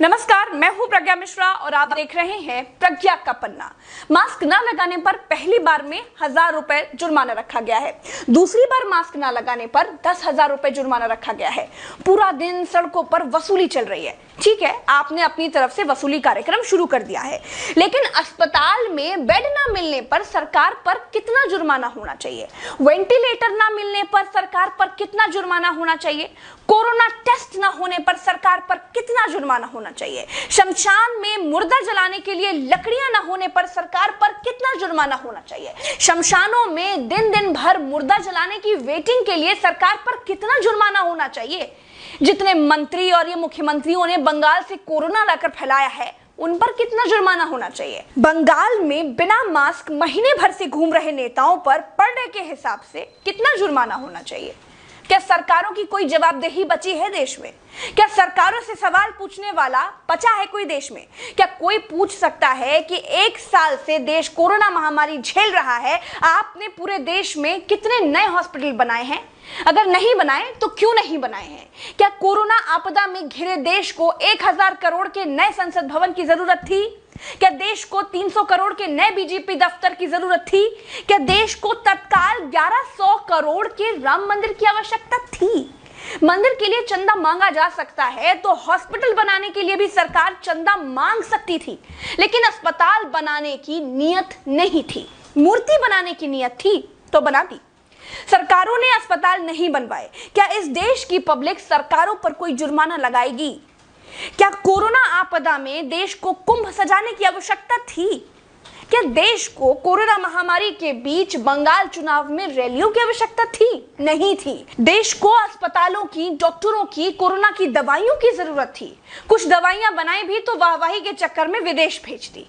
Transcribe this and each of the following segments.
नमस्कार, मैं हूं प्रज्ञा मिश्रा और आप देख रहे हैं प्रज्ञा का पन्ना। मास्क न लगाने पर पहली बार में 1000 रुपए जुर्माना रखा गया है। दूसरी बार मास्क न लगाने पर 10,000 रुपए जुर्माना रखा गया है। पूरा दिन सड़कों पर वसूली चल रही है। ठीक है, आपने अपनी तरफ से वसूली कार्यक्रम शुरू कर दिया है, लेकिन अस्पताल में बेड न मिलने पर सरकार पर कितना जुर्माना होना चाहिए? वेंटिलेटर न मिलने पर सरकार पर कितना जुर्माना होना चाहिए? कोरोना टेस्ट न होने पर सरकार पर कितना जुर्माना होना चाहिए? शमशान में मुर्दा जलाने के लिए लकड़ियां न होने पर सरकार पर कितना जुर्माना होना चाहिए? शमशानों में दिन दिन भर मुर्दा जलाने की वेटिंग के लिए सरकार पर कितना जुर्माना होना चाहिए? जितने मंत्री और ये मुख्यमंत्रियों ने बंगाल से कोरोना लाकर फैलाया है, उन पर कितना जुर्माना होना चाहिए? बंगाल में बिना मास्क महीने भर से घूम रहे नेताओं पर पर डे के हिसाब से कितना जुर्माना होना चाहिए? क्या सरकारों की कोई जवाबदेही बची है देश में? क्या सरकारों से सवाल पूछने वाला बचा है कोई देश में? क्या कोई पूछ सकता है कि 1 साल से देश कोरोना महामारी झेल रहा है, आपने पूरे देश में कितने नए हॉस्पिटल बनाए हैं? अगर नहीं बनाए तो क्यों नहीं बनाए हैं? क्या कोरोना आपदा में घिरे देश को 1000 करोड़ के नए संसद भवन की जरूरत थी? क्या देश को 300 करोड़ के नए बीजेपी दफ्तर की जरूरत थी? क्या देश को तत्काल 1100 करोड़ के राम मंदिर की आवश्यकता थी? मंदिर के लिए चंदा मांगा जा सकता है तो हॉस्पिटल बनाने के लिए भी सरकार चंदा मांग सकती थी, लेकिन अस्पताल बनाने की नीयत नहीं थी। मूर्ति बनाने की नीयत थी तो बना दी। सरकारों ने अस्पताल नहीं बनवाए। क्या इस देश की पब्लिक सरकारों पर कोई जुर्माना लगाएगी? क्या कोरोना आपदा में देश को कुंभ सजाने की आवश्यकता थी? क्या देश को कोरोना महामारी के बीच बंगाल चुनाव में रैलियों की आवश्यकता थी? नहीं थी। देश को अस्पतालों की, डॉक्टरों की, कोरोना की दवाइयों की जरूरत थी। कुछ दवाइयां बनाई भी तो वाहवाही के चक्कर में विदेश भेज दी।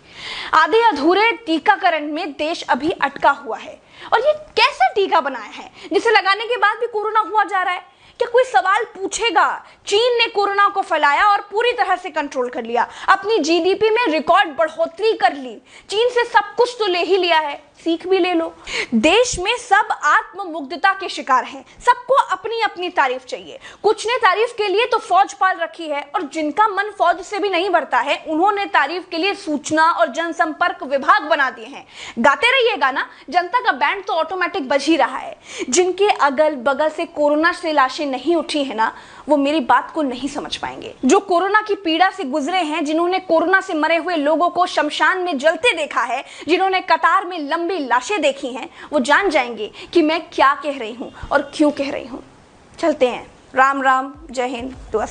आधे अधूरे टीकाकरण में देश अभी अटका हुआ है। और ये कैसा टीका बनाया है जिसे लगाने के बाद भी कोरोना हुआ जा रहा है? क्या कोई सवाल पूछेगा? चीन ने कोरोना को फैलाया और पूरी तरह से कंट्रोल कर लिया। अपनी जीडीपी में रिकॉर्ड बढ़ोतरी कर ली। चीन से सब कुछ तो ले ही लिया है, सीख भी ले लो। देश में सब आत्ममुग्धता के शिकार हैं। सबको अपनी अपनी तारीफ चाहिए। कुछ ने तारीफ के लिए तो फौज पाल रखी है, और जिनका मन फौज से भी नहीं भरता है, उन्होंने तारीफ के लिए सूचना और जनसंपर्क विभाग बना दिए हैं। गाते रहिएगा ना, जनता का बैंड तो ऑटोमेटिक बज ही रहा है। जिनके अगल बगल से कोरोना से लाशें नहीं उठी है ना, वो मेरी बात को नहीं समझ पाएंगे। जो कोरोना की पीड़ा से गुजरे हैं, जिन्होंने कोरोना से मरे हुए लोगों को शमशान में जलते देखा है, जिन्होंने कतार में लंबी लाशें देखी हैं, वो जान जाएंगे कि मैं क्या कह रही हूं और क्यों कह रही हूं। चलते हैं। राम राम, जय हिंद, दुआ।